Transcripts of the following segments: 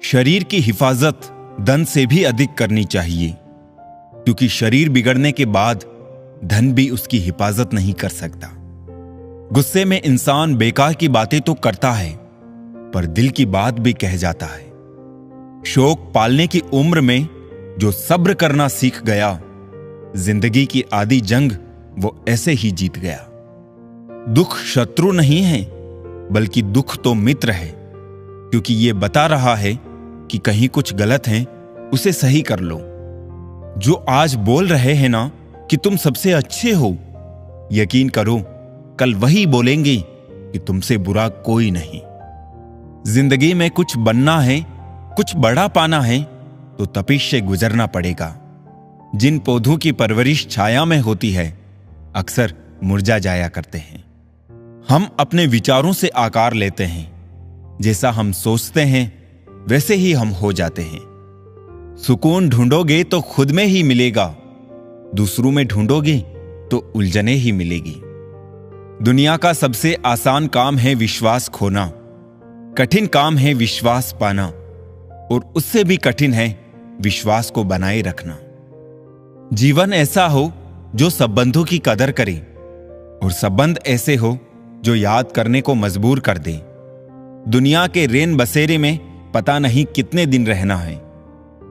शरीर की हिफाजत धन से भी अधिक करनी चाहिए, क्योंकि शरीर बिगड़ने के बाद धन भी उसकी हिफाजत नहीं कर सकता। गुस्से में इंसान बेकार की बातें तो करता है, पर दिल की बात भी कह जाता है। शौक पालने की उम्र में जो सब्र करना सीख गया, जिंदगी की आधी जंग वो ऐसे ही जीत गया। दुख शत्रु नहीं है, बल्कि दुख तो मित्र है, क्योंकि ये बता रहा है कि कहीं कुछ गलत है, उसे सही कर लो। जो आज बोल रहे हैं ना कि तुम सबसे अच्छे हो, यकीन करो कल वही बोलेंगे कि तुमसे बुरा कोई नहीं। जिंदगी में कुछ बनना है, कुछ बड़ा पाना है, तो तपिश से गुजरना पड़ेगा। जिन पौधों की परवरिश छाया में होती है, अक्सर मुरझा जाया करते हैं। हम अपने विचारों से आकार लेते हैं। जैसा हम सोचते हैं वैसे ही हम हो जाते हैं। सुकून ढूंढोगे तो खुद में ही मिलेगा, दूसरों में ढूंढोगे तो उलझने ही मिलेगी। दुनिया का सबसे आसान काम है विश्वास खोना, कठिन काम है विश्वास पाना, और उससे भी कठिन है विश्वास को बनाए रखना। जीवन ऐसा हो जो संबंधों की कदर करे, और संबंध ऐसे हो जो याद करने को मजबूर कर दे। दुनिया के रेन बसेरे में पता नहीं कितने दिन रहना है।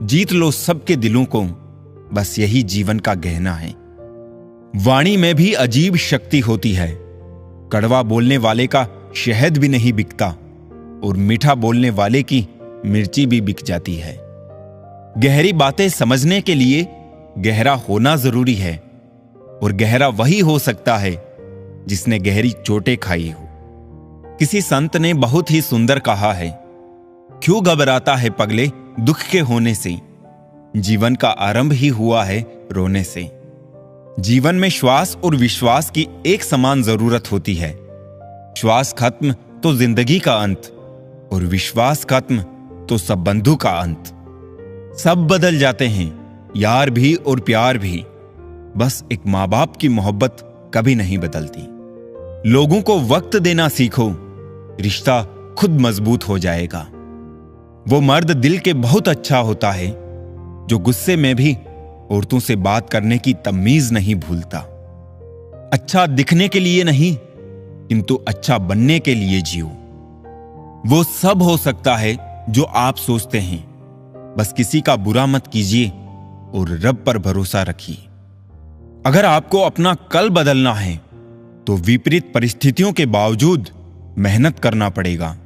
जीत लो सबके दिलों को, बस यही जीवन का गहना है। वाणी में भी अजीब शक्ति होती है। कड़वा बोलने वाले का शहद भी नहीं बिकता, और मीठा बोलने वाले की मिर्ची भी बिक जाती है। गहरी बातें समझने के लिए गहरा होना जरूरी है, और गहरा वही हो सकता है जिसने गहरी चोटें खाई हो। किसी संत ने बहुत ही सुंदर कहा है, क्यों घबराता है पगले दुख के होने से, जीवन का आरंभ ही हुआ है रोने से। जीवन में श्वास और विश्वास की एक समान जरूरत होती है। श्वास खत्म तो जिंदगी का अंत, और विश्वास खत्म तो संबंधों का अंत। सब बदल जाते हैं, यार भी और प्यार भी, बस एक माँ बाप की मोहब्बत कभी नहीं बदलती। लोगों को वक्त देना सीखो, रिश्ता खुद मजबूत हो जाएगा। वो मर्द दिल के बहुत अच्छा होता है जो गुस्से में भी औरतों से बात करने की तमीज नहीं भूलता। अच्छा दिखने के लिए नहीं, किंतु अच्छा बनने के लिए जियो। वो सब हो सकता है जो आप सोचते हैं, बस किसी का बुरा मत कीजिए और रब पर भरोसा रखिए। अगर आपको अपना कल बदलना है तो विपरीत परिस्थितियों के बावजूद मेहनत करना पड़ेगा।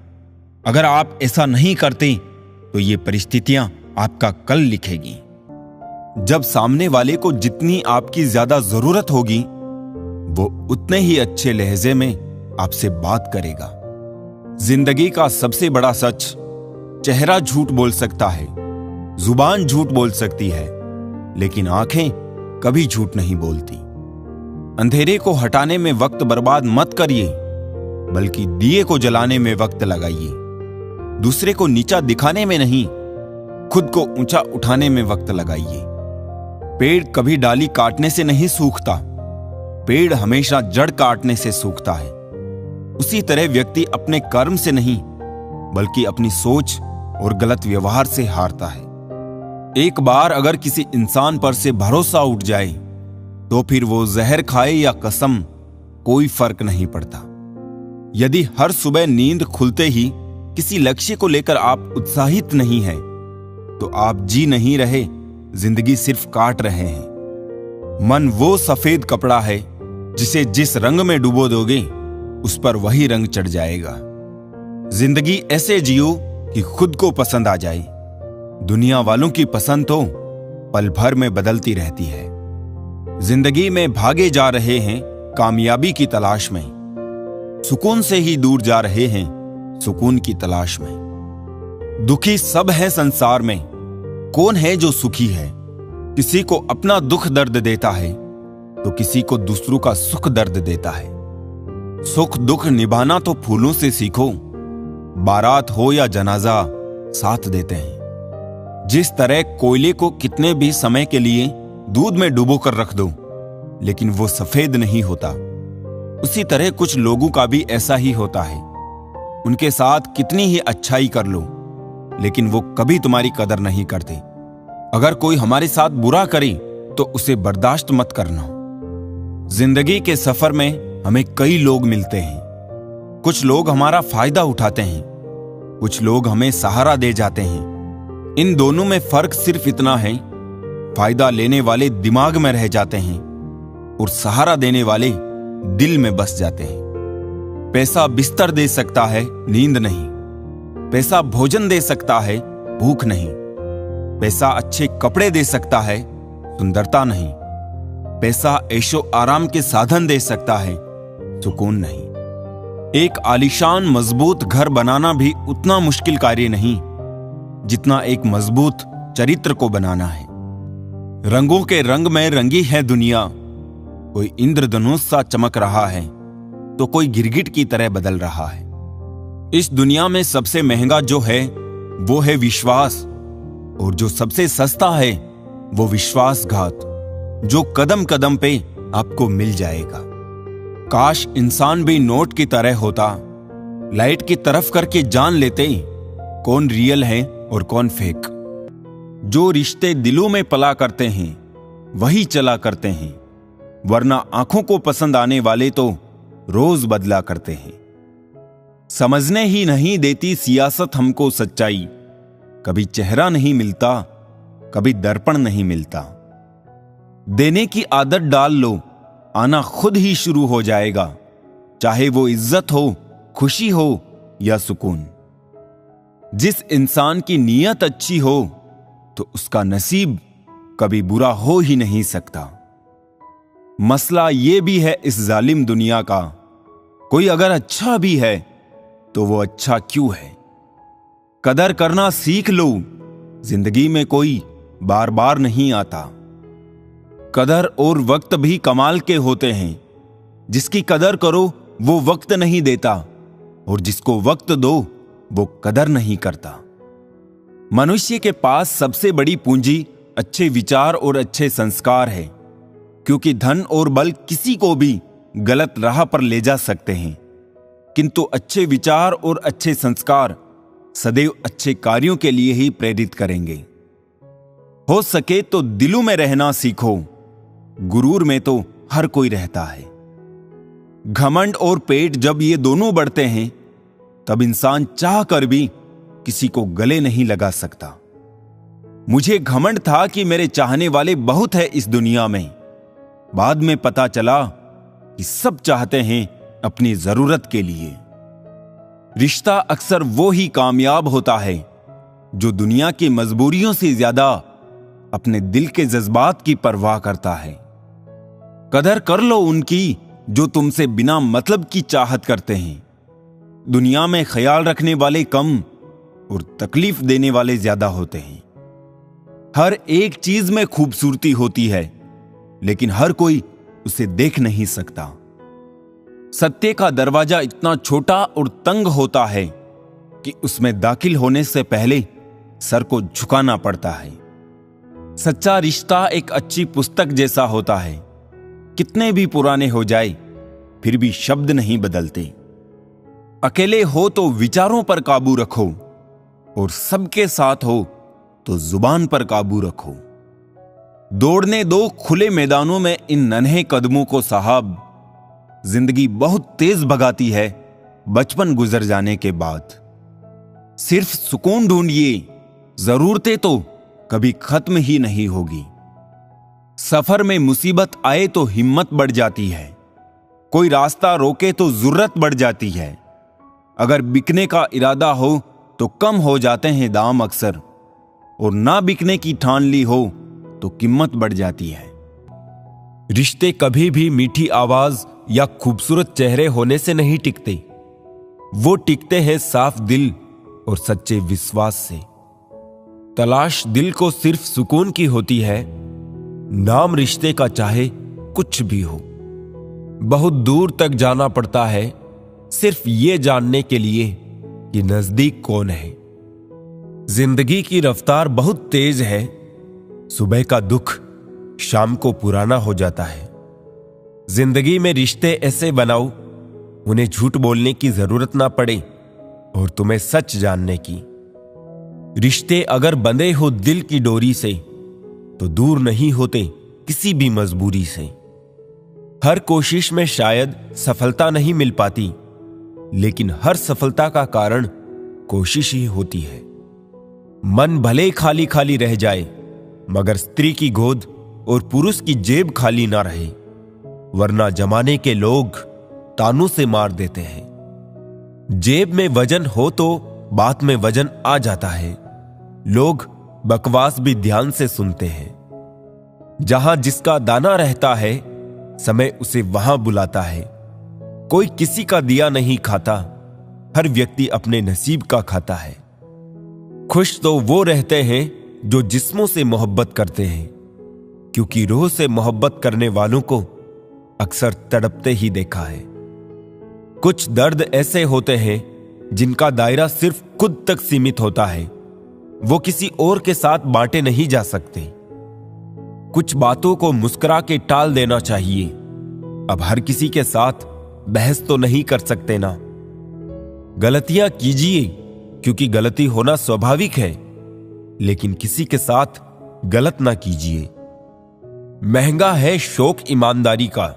अगर आप ऐसा नहीं करते तो ये परिस्थितियां आपका कल लिखेगी। जब सामने वाले को जितनी आपकी ज्यादा जरूरत होगी, वो उतने ही अच्छे लहजे में आपसे बात करेगा। जिंदगी का सबसे बड़ा सच, चेहरा झूठ बोल सकता है, जुबान झूठ बोल सकती है, लेकिन आंखें कभी झूठ नहीं बोलती। अंधेरे को हटाने में वक्त बर्बाद मत करिए, बल्कि दिए को जलाने में वक्त लगाइए। दूसरे को नीचा दिखाने में नहीं, खुद को ऊंचा उठाने में वक्त लगाइए। पेड़ कभी डाली काटने से नहीं सूखता, पेड़ हमेशा जड़ काटने से सूखता है। उसी तरह व्यक्ति अपने कर्म से नहीं, बल्कि अपनी सोच और गलत व्यवहार से हारता है। एक बार अगर किसी इंसान पर से भरोसा उठ जाए, तो फिर वो जहर खाए या कसम, कोई फर्क नहीं पड़ता। यदि हर सुबह नींद खुलते ही किसी लक्ष्य को लेकर आप उत्साहित नहीं हैं, तो आप जी नहीं रहे, जिंदगी सिर्फ काट रहे हैं। मन वो सफेद कपड़ा है जिसे जिस रंग में डुबो दोगे, उस पर वही रंग चढ़ जाएगा। जिंदगी ऐसे जियो कि खुद को पसंद आ जाए। दुनिया वालों की पसंद तो पल भर में बदलती रहती है। जिंदगी में भागे जा रहे हैं कामयाबी की तलाश में, सुकून से ही दूर जा रहे हैं सुकून की तलाश में। दुखी सब है संसार में, कौन है जो सुखी है? किसी को अपना दुख दर्द देता है, तो किसी को दूसरों का सुख दर्द देता है। सुख दुख निभाना तो फूलों से सीखो, बारात हो या जनाजा साथ देते हैं। जिस तरह कोयले को कितने भी समय के लिए दूध में डुबो कर रख दो, लेकिन वो सफेद नहीं होता, उसी तरह कुछ लोगों का भी ऐसा ही होता है। उनके साथ कितनी ही अच्छाई कर लो, लेकिन वो कभी तुम्हारी कदर नहीं करते। अगर कोई हमारे साथ बुरा करे तो उसे बर्दाश्त मत करना। जिंदगी के सफर में हमें कई लोग मिलते हैं। कुछ लोग हमारा फायदा उठाते हैं, कुछ लोग हमें सहारा दे जाते हैं। इन दोनों में फर्क सिर्फ इतना है, फायदा लेने वाले दिमाग में रह जाते हैं और सहारा देने वाले दिल में बस जाते हैं। पैसा बिस्तर दे सकता है, नींद नहीं। पैसा भोजन दे सकता है, भूख नहीं। पैसा अच्छे कपड़े दे सकता है, सुंदरता नहीं। पैसा ऐशो आराम के साधन दे सकता है, सुकून नहीं। एक आलीशान मजबूत घर बनाना भी उतना मुश्किल कार्य नहीं जितना एक मजबूत चरित्र को बनाना है। रंगों के रंग में रंगी है दुनिया। कोई इंद्रधनुष सा चमक रहा है तो कोई गिरगिट की तरह बदल रहा है। इस दुनिया में सबसे महंगा जो है वो है विश्वास, और जो सबसे सस्ता है वो विश्वासघात, जो कदम कदम पे आपको मिल जाएगा। काश इंसान भी नोट की तरह होता, लाइट की तरफ करके जान लेते कौन रियल है और कौन फेक। जो रिश्ते दिलों में पला करते हैं वही चला करते हैं, वरना आंखों को पसंद आने वाले तो रोज बदला करते हैं। समझने ही नहीं देती सियासत हमको सच्चाई। कभी चेहरा नहीं मिलता, कभी दर्पण नहीं मिलता। देने की आदत डाल लो, आना खुद ही शुरू हो जाएगा, चाहे वो इज्जत हो, खुशी हो या सुकून। जिस इंसान की नीयत अच्छी हो तो उसका नसीब कभी बुरा हो ही नहीं सकता। मसला ये भी है इस जालिम दुनिया का, कोई अगर अच्छा भी है तो वो अच्छा क्यों है। कदर करना सीख लो, जिंदगी में कोई बार बार नहीं आता। कदर और वक्त भी कमाल के होते हैं। जिसकी कदर करो वो वक्त नहीं देता, और जिसको वक्त दो वो कदर नहीं करता। मनुष्य के पास सबसे बड़ी पूंजी अच्छे विचार और अच्छे संस्कार है, क्योंकि धन और बल किसी को भी गलत राह पर ले जा सकते हैं, किंतु अच्छे विचार और अच्छे संस्कार सदैव अच्छे कार्यों के लिए ही प्रेरित करेंगे। हो सके तो दिलों में रहना सीखो, गुरूर में तो हर कोई रहता है। घमंड और पेट जब ये दोनों बढ़ते हैं तब इंसान चाह कर भी किसी को गले नहीं लगा सकता। मुझे घमंड था कि मेरे चाहने वाले बहुत है इस दुनिया में। बाद में पता चला कि सब चाहते हैं अपनी जरूरत के लिए। रिश्ता अक्सर वो ही कामयाब होता है जो दुनिया की मजबूरियों से ज्यादा अपने दिल के जज्बात की परवाह करता है। कदर कर लो उनकी जो तुमसे बिना मतलब की चाहत करते हैं। दुनिया में ख्याल रखने वाले कम और तकलीफ देने वाले ज्यादा होते हैं। हर एक चीज में खूबसूरती होती है, लेकिन हर कोई उसे देख नहीं सकता। सत्य का दरवाजा इतना छोटा और तंग होता है कि उसमें दाखिल होने से पहले सर को झुकाना पड़ता है। सच्चा रिश्ता एक अच्छी पुस्तक जैसा होता है, कितने भी पुराने हो जाए फिर भी शब्द नहीं बदलते। अकेले हो तो विचारों पर काबू रखो, और सबके साथ हो तो जुबान पर काबू रखो। दौड़ने दो खुले मैदानों में इन नन्हे कदमों को साहब। जिंदगी बहुत तेज भगाती है बचपन गुजर जाने के बाद। सिर्फ सुकून ढूंढिए, जरूरतें तो कभी खत्म ही नहीं होगी। सफर में मुसीबत आए तो हिम्मत बढ़ जाती है, कोई रास्ता रोके तो जरूरत बढ़ जाती है। अगर बिकने का इरादा हो तो कम हो जाते हैं दाम अक्सर, और ना बिकने की ठान ली हो तो कीमत बढ़ जाती है। रिश्ते कभी भी मीठी आवाज या खूबसूरत चेहरे होने से नहीं टिकते, वो टिकते हैं साफ दिल और सच्चे विश्वास से। तलाश दिल को सिर्फ सुकून की होती है, नाम रिश्ते का चाहे कुछ भी हो। बहुत दूर तक जाना पड़ता है सिर्फ ये जानने के लिए कि नजदीक कौन है। जिंदगी की रफ्तार बहुत तेज है, सुबह का दुख शाम को पुराना हो जाता है। जिंदगी में रिश्ते ऐसे बनाओ उन्हें झूठ बोलने की जरूरत ना पड़े और तुम्हें सच जानने की। रिश्ते अगर बंधे हो दिल की डोरी से तो दूर नहीं होते किसी भी मजबूरी से। हर कोशिश में शायद सफलता नहीं मिल पाती, लेकिन हर सफलता का कारण कोशिश ही होती है। मन भले खाली खाली रह जाए, मगर स्त्री की गोद और पुरुष की जेब खाली ना रहे, वरना जमाने के लोग तानों से मार देते हैं। जेब में वजन हो तो बात में वजन आ जाता है। लोग बकवास भी ध्यान से सुनते हैं। जहां जिसका दाना रहता है, समय उसे वहां बुलाता है। कोई किसी का दिया नहीं खाता, हर व्यक्ति अपने नसीब का खाता है। खुश तो वो रहते हैं जो जिस्मों से मोहब्बत करते हैं, क्योंकि रूह से मोहब्बत करने वालों को अक्सर तड़पते ही देखा है। कुछ दर्द ऐसे होते हैं जिनका दायरा सिर्फ खुद तक सीमित होता है, वो किसी और के साथ बांटे नहीं जा सकते। कुछ बातों को मुस्कुरा के टाल देना चाहिए। अब हर किसी के साथ बहस तो नहीं कर सकते ना। गलतियां कीजिए, क्योंकि गलती होना स्वाभाविक है, लेकिन किसी के साथ गलत ना कीजिए। महंगा है शौक ईमानदारी का,